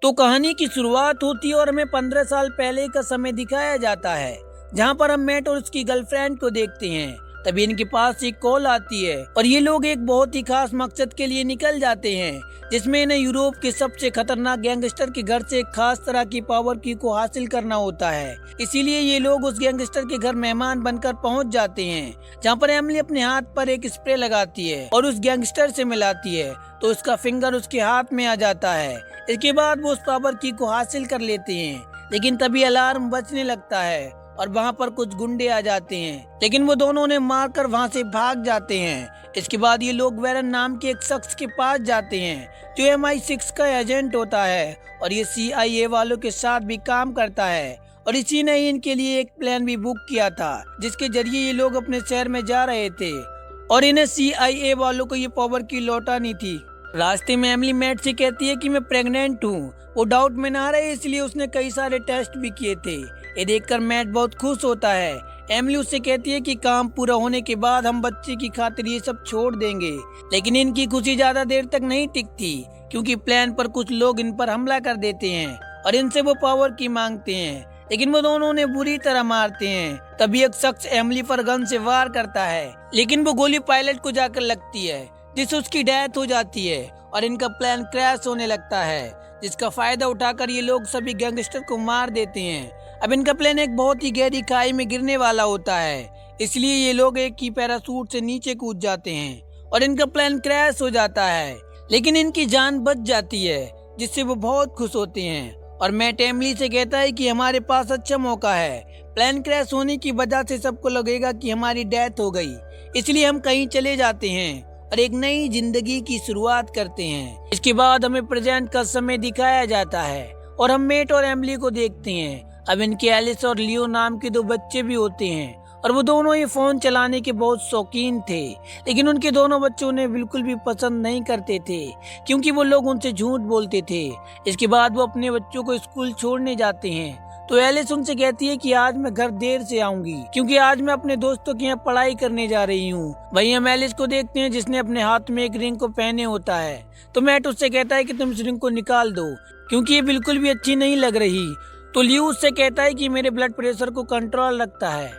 तो कहानी की शुरुआत होती है और हमें 15 साल पहले का समय दिखाया जाता है, जहाँ पर हम मैट और उसकी गर्लफ्रेंड को देखते हैं। तभी इनके पास एक कॉल आती है और ये लोग एक बहुत ही खास मकसद के लिए निकल जाते हैं, जिसमें इन्हें यूरोप के सबसे खतरनाक गैंगस्टर के घर से एक खास तरह की पावर की को हासिल करना होता है। इसीलिए ये लोग उस गैंगस्टर के घर मेहमान बनकर पहुंच जाते हैं, जहां पर एमिली अपने हाथ पर एक स्प्रे लगाती है और उस गैंगस्टर से मिलाती है तो उसका फिंगर उसके हाथ में आ जाता है। इसके बाद वो उस पावर की को हासिल कर लेते हैं, लेकिन तभी अलार्म बजने लगता है और वहाँ पर कुछ गुंडे आ जाते हैं, लेकिन वो दोनों उन्हें मारकर वहाँ से भाग जाते हैं। इसके बाद ये लोग वेरन नाम के एक शख्स के पास जाते हैं, जो MI6 का एजेंट होता है और ये CIA वालों के साथ भी काम करता है। और इसी ने ही इनके लिए एक प्लान भी बुक किया था, जिसके जरिए ये लोग अपने शहर में जा रहे थे और इन्हें CIA वालों को ये पावर की लौटानी थी। रास्ते में एमिली मैट से कहती है कि मैं प्रेग्नेंट हूँ। वो डाउट में ना रहे, इसलिए उसने कई सारे टेस्ट भी किए थे। ये देखकर मैट बहुत खुश होता है। एमिली उससे कहती है कि काम पूरा होने के बाद हम बच्चे की खातिर ये सब छोड़ देंगे, लेकिन इनकी खुशी ज्यादा देर तक नहीं टिकती, क्योंकि प्लान पर कुछ लोग इन पर हमला कर देते हैं और इनसे वो पावर की मांगते हैं, लेकिन वो दोनों उन्हें बुरी तरह मारते हैं। तभी एक शख्स एमिली पर गन से वार करता है, लेकिन वो गोली पायलट को जाकर लगती है, जिससे उसकी डेथ हो जाती है और इनका प्लान क्रैश होने लगता है, जिसका फायदा उठाकर ये लोग सभी गैंगस्टर को मार देते हैं। अब इनका प्लान एक बहुत ही गहरी खाई में गिरने वाला होता है, इसलिए ये लोग एक ही पैराशूट से नीचे कूद जाते हैं और इनका प्लान क्रैश हो जाता है, लेकिन इनकी जान बच जाती है, जिससे वो बहुत खुश होते हैं। और मैट एमिली से कहता है कि हमारे पास अच्छा मौका है। प्लान क्रैश होने की वजह से सबको लगेगा कि हमारी डेथ हो गई, इसलिए हम कहीं चले जाते हैं और एक नई जिंदगी की शुरुआत करते हैं। इसके बाद हमें प्रेजेंट का समय दिखाया जाता है और हम मेट और एमिली को देखते हैं। अब इनके एलिस और लियो नाम के 2 बच्चे भी होते हैं और वो दोनों ही फोन चलाने के बहुत शौकीन थे, लेकिन उनके दोनों बच्चे उन्हें बिल्कुल भी पसंद नहीं करते थे, क्योंकि वो लोग उनसे झूठ बोलते थे। इसके बाद वो अपने बच्चों को स्कूल छोड़ने जाते हैं, तो एलिस उनसे कहती है कि आज मैं घर देर से आऊंगी, क्योंकि आज मैं अपने दोस्तों के यहाँ पढ़ाई करने जा रही हूँ। वहीं हम एलिस को देखते हैं, जिसने अपने हाथ में एक रिंग को पहने होता है। तो मैट उससे कहता है कि तुम इस रिंग को निकाल दो, क्योंकि ये बिल्कुल भी अच्छी नहीं लग रही। तो लियो उससे कहता है कि मेरे ब्लड प्रेशर को कंट्रोल रखता है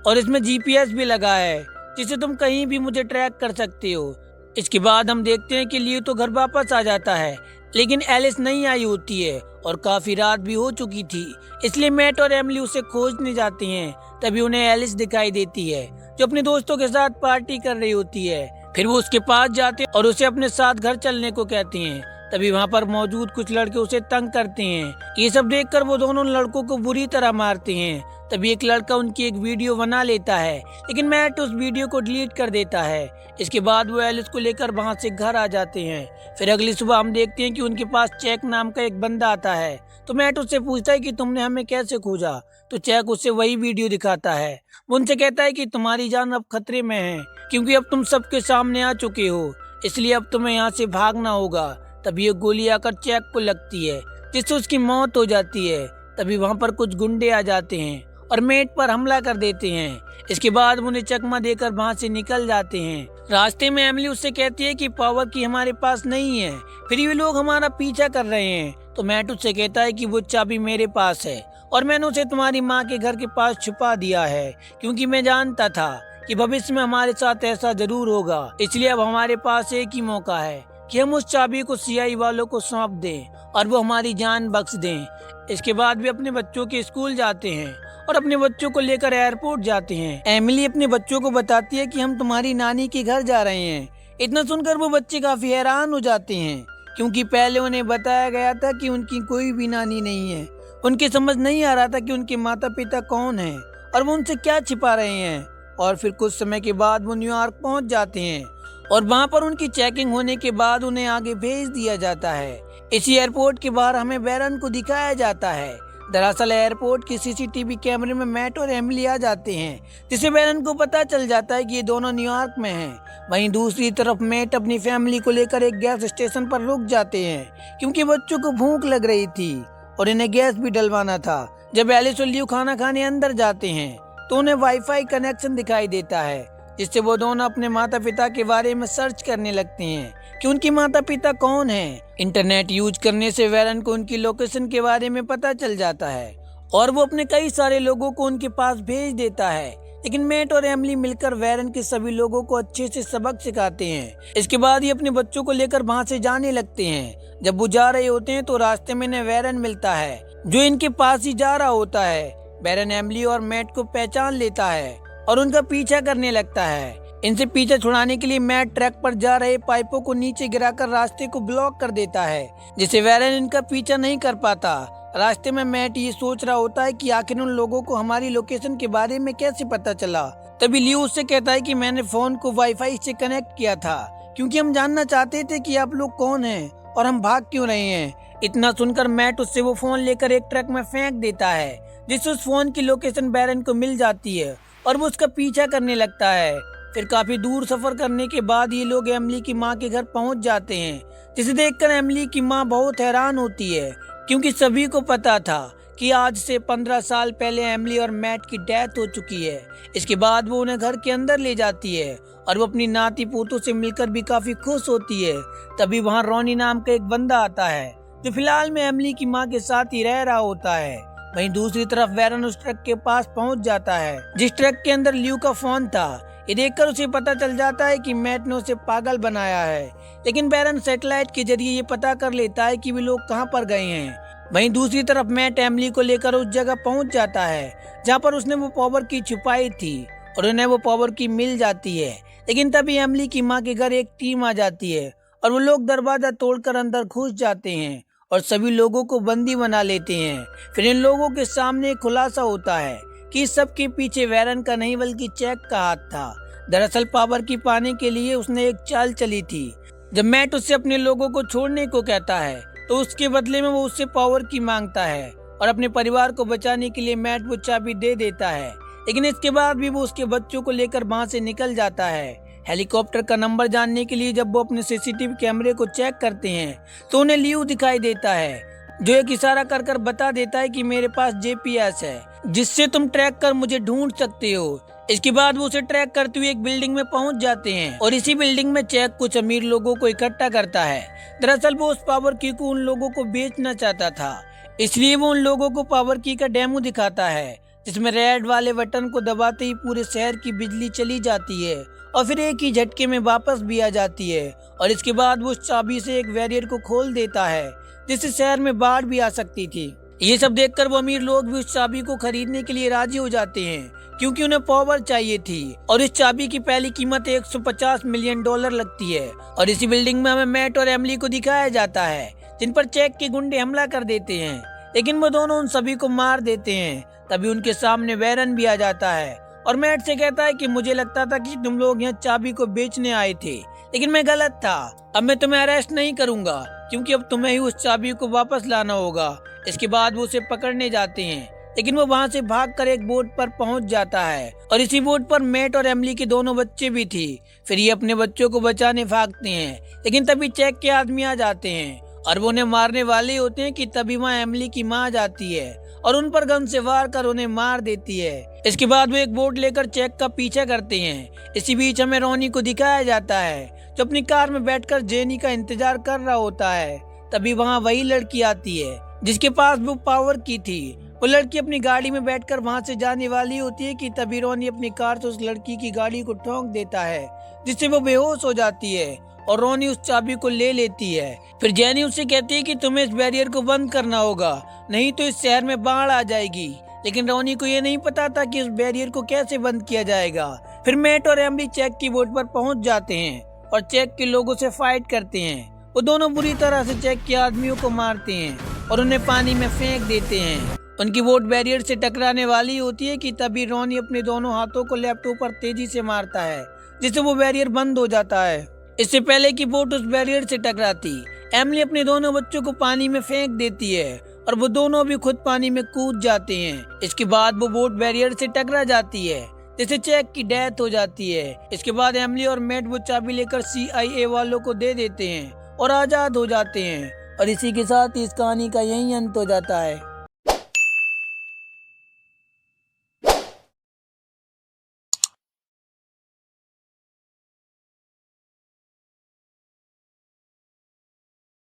और इसमें GPS भी लगा है, जिससे तुम कहीं भी मुझे ट्रैक कर सकते हो। इसके बाद हम देखते हैं कि लियो तो घर वापस आ जाता है, लेकिन एलिस नहीं आई होती है और काफी रात भी हो चुकी थी, इसलिए मैट और एमिली उसे खोजने जाते हैं। तभी उन्हें एलिस दिखाई देती है, जो अपने दोस्तों के साथ पार्टी कर रही होती है। फिर वो उसके पास जाते हैं और उसे अपने साथ घर चलने को कहते हैं। तभी वहाँ पर मौजूद कुछ लड़के उसे तंग करते हैं। ये सब देखकर वो दोनों लड़कों को बुरी तरह मारते हैं। तभी एक लड़का उनकी एक वीडियो बना लेता है, लेकिन मैट उस वीडियो को डिलीट कर देता है। इसके बाद वो एलिस को लेकर वहाँ से घर आ जाते हैं। फिर अगली सुबह हम देखते हैं कि उनके पास चैक नाम का एक बंदा आता है। तो मैट उससे पूछता है कि तुमने हमें कैसे खोजा। तो चैक उससे वही वीडियो दिखाता है। वो उनसे कहता है कि तुम्हारी जान अब खतरे में है, क्योंकि अब तुम सबके सामने आ चुके हो, इसलिए अब तुम्हें यहाँ से भागना होगा। तभी एक गोली आकर चैक को लगती है, जिससे उसकी मौत हो जाती है। तभी वहाँ पर कुछ गुंडे आ जाते हैं और मेट पर हमला कर देते हैं। इसके बाद उन्हें चकमा देकर वहाँ से निकल जाते हैं। रास्ते में एमिली उससे कहती है कि पावर की हमारे पास नहीं है, फिर ये लोग हमारा पीछा कर रहे हैं। तो मैट उससे कहता है कि वो चाबी मेरे पास है और मैंने उसे तुम्हारी माँ के घर के पास छुपा दिया है, क्योंकि मैं जानता था कि भविष्य में हमारे साथ ऐसा जरूर होगा। इसलिए अब हमारे पास एक ही मौका है कि हम उस चाबी को CIA वालों को सौंप दें और वो हमारी जान बख्श दें। इसके बाद भी अपने बच्चों के स्कूल जाते हैं और अपने बच्चों को लेकर एयरपोर्ट जाते हैं। एमिली अपने बच्चों को बताती है कि हम तुम्हारी नानी के घर जा रहे हैं। इतना सुनकर वो बच्चे काफी हैरान हो जाते हैं, क्योंकि पहले उन्हें बताया गया था कि उनकी कोई भी नानी नहीं है। उनके समझ नहीं आ रहा था कि उनके माता पिता कौन हैं और वो उनसे क्या छिपा रहे हैं। और फिर कुछ समय के बाद वो न्यूयॉर्क पहुंच जाते हैं और वहां पर उनकी चेकिंग होने के बाद उन्हें आगे भेज दिया जाता है। इसी एयरपोर्ट के बाहर हमें बैरन को दिखाया जाता है। दरअसल एयरपोर्ट की CCTV कैमरे में मैट और एमिली आ जाते हैं, जिससे बैरन को पता चल जाता है कि ये दोनों न्यूयॉर्क में हैं। वहीं दूसरी तरफ मैट अपनी फैमिली को लेकर एक गैस स्टेशन पर रुक जाते हैं, क्योंकि बच्चों को भूख लग रही थी और इन्हें गैस भी डलवाना था। जब एलिस और लियो खाना खाने अंदर जाते हैं तो उन्हें वाईफाई कनेक्शन दिखाई देता है। जिससे वो दोनों अपने माता पिता के बारे में सर्च करने लगते हैं कि उनके माता पिता कौन हैं। इंटरनेट यूज करने से वेरन को उनकी लोकेशन के बारे में पता चल जाता है और वो अपने कई सारे लोगों को उनके पास भेज देता है। लेकिन मैट और एमिली मिलकर वेरन के सभी लोगों को अच्छे से सबक सिखाते हैं। इसके बाद ये अपने बच्चों को लेकर वहाँ से जाने लगते हैं। जब वो जा रहे होते हैं तो रास्ते में इन्हें वेरन मिलता है जो इनके पास ही जा रहा होता है। वेरन एमिली और मैट को पहचान लेता है और उनका पीछा करने लगता है। इनसे पीछा छुड़ाने के लिए मैट ट्रक पर जा रहे पाइपों को नीचे गिराकर रास्ते को ब्लॉक कर देता है, जिससे वेरन इनका पीछा नहीं कर पाता। रास्ते में मैट ये सोच रहा होता है कि आखिर उन लोगों को हमारी लोकेशन के बारे में कैसे पता चला। तभी लियो उससे कहता है कि मैंने फोन को वाईफाई से कनेक्ट किया था क्योंकि हम जानना चाहते थे कि आप लोग कौन हैं और हम भाग क्यों रहे हैं। इतना सुनकर मैट उससे वो फोन लेकर एक ट्रक में फेंक देता है, जिससे उस फोन की लोकेशन वेरन को मिल जाती है और वो उसका पीछा करने लगता है। फिर काफी दूर सफर करने के बाद ये लोग एमिली की माँ के घर पहुंच जाते हैं, जिसे देखकर एमिली की माँ बहुत हैरान होती है क्योंकि सभी को पता था कि आज से 15 साल पहले एमिली और मैट की डेथ हो चुकी है। इसके बाद वो उन्हें घर के अंदर ले जाती है और वो अपनी नाती पोतों से मिलकर भी काफी खुश होती है। तभी वहाँ रॉनी नाम का एक बंदा आता है जो फिलहाल में एमिली की माँ के साथ ही रह रहा होता है। वहीं दूसरी तरफ वेरन उस ट्रक के पास पहुंच जाता है जिस ट्रक के अंदर लियो का फोन था। ये देखकर उसे पता चल जाता है कि मैट ने उसे पागल बनाया है, लेकिन वेरन सैटेलाइट के जरिए ये पता कर लेता है कि वे लोग कहां पर गए हैं। वहीं दूसरी तरफ मैट एमिली को लेकर उस जगह पहुंच जाता है जहां पर उसने वो पावर की छुपाई थी और उन्हें वो पावर की मिल जाती है। लेकिन तभी एमिली की माँ के घर एक टीम आ जाती है और वो लोग दरवाजा तोड़कर अंदर घुस जाते हैं और सभी लोगों को बंदी बना लेते हैं। फिर इन लोगों के सामने एक खुलासा होता है कि इस सब के पीछे वेरन का नहीं बल्कि चैक का हाथ था। दरअसल पावर की पाने के लिए उसने एक चाल चली थी। जब मैट उससे अपने लोगों को छोड़ने को कहता है तो उसके बदले में वो उससे पावर की मांगता है और अपने परिवार को बचाने के लिए मैट वो चाबी दे देता है। लेकिन इसके बाद भी वो उसके बच्चों को लेकर वहाँ से निकल जाता है। हेलीकॉप्टर का नंबर जानने के लिए जब वो अपने सीसीटीवी कैमरे को चेक करते हैं तो उन्हें लियो दिखाई देता है जो एक इशारा कर कर बता देता है कि मेरे पास जीपीएस है जिससे तुम ट्रैक कर मुझे ढूंढ सकते हो। इसके बाद वो उसे ट्रैक करते हुए एक बिल्डिंग में पहुंच जाते हैं और इसी बिल्डिंग में चैक कुछ अमीर लोगों को इकट्ठा करता है। दरअसल वो उस पावर की को उन लोगों को बेचना चाहता था, इसलिए वो उन लोगों को पावर की का डेमो दिखाता है जिसमें रेड वाले बटन को दबाते ही पूरे शहर की बिजली चली जाती है और फिर एक ही झटके में वापस भी आ जाती है। और इसके बाद वो उस चाबी से एक बैरियर को खोल देता है जिससे शहर में बाढ़ भी आ सकती थी। ये सब देखकर वो अमीर लोग भी उस चाबी को खरीदने के लिए राजी हो जाते हैं क्योंकि उन्हें पावर चाहिए थी और इस चाबी की पहली कीमत $150 मिलियन लगती है। और इसी बिल्डिंग में हमें मैट और एमिली को दिखाया जाता है जिन पर चैक के गुंडे हमला कर देते हैं, लेकिन वो दोनों उन सभी को मार देते हैं। तभी उनके सामने वेरन भी आ जाता है और मैट से कहता है कि मुझे लगता था कि तुम लोग यहाँ चाबी को बेचने आए थे, लेकिन मैं गलत था। अब मैं तुम्हें अरेस्ट नहीं करूंगा क्योंकि अब तुम्हें ही उस चाबी को वापस लाना होगा। इसके बाद वो उसे पकड़ने जाते हैं, लेकिन वो वहाँ से भागकर एक बोट पर पहुँच जाता है और इसी बोट पर मैट और एमिली के दोनों बच्चे भी थी। फिर ये अपने बच्चों को बचाने भागते हैं, लेकिन तभी चैक के आदमी आ जाते हैं और वो उन्हें मारने वाले होते हैं कि तभी वहाँ एमिली की माँ जाती है और उन पर गन से वार कर उन्हें मार देती है। इसके बाद वो एक बोट लेकर चैक का पीछा करते हैं। इसी बीच हमें रॉनी को दिखाया जाता है जो अपनी कार में बैठकर जेनी का इंतजार कर रहा होता है। तभी वहाँ वही लड़की आती है जिसके पास वो पावर की थी। वो लड़की अपनी गाड़ी में बैठकर वहाँ से जाने वाली होती है कि तभी रॉनी अपनी कार से उस लड़की की गाड़ी को ठोक देता है जिससे वो बेहोश हो जाती है और रॉनी उस चाबी को ले लेती है। फिर जेनी उससे कहती है कि तुम्हें इस बैरियर को बंद करना होगा, नहीं तो इस शहर में बाढ़ आ जाएगी। लेकिन रॉनी को ये नहीं पता था कि उस बैरियर को कैसे बंद किया जाएगा। फिर मैट और एमिली चैक की बोट पर पहुंच जाते हैं और चैक के लोगों से फाइट करते हैं। वो दोनों बुरी तरह से चैक के आदमियों को मारते हैं और उन्हें पानी में फेंक देते हैं। उनकी बोट बैरियर से टकराने वाली होती है कि तभी रॉनी अपने दोनों हाथों को लैपटॉप पर तेजी से मारता है जिससे वो बैरियर बंद हो जाता है। इससे पहले कि बोट उस बैरियर से टकराती, एमिली अपने दोनों बच्चों को पानी में फेंक देती है और वो दोनों भी खुद पानी में कूद जाते हैं। इसके बाद वो बोट बैरियर से टकरा जाती है जिससे चैक की डेथ हो जाती है। इसके बाद एमिली और मैट वो चाबी लेकर CIA वालों को दे देते हैं और आजाद हो जाते हैं। और इसी के साथ इस कहानी का यही अंत हो जाता है।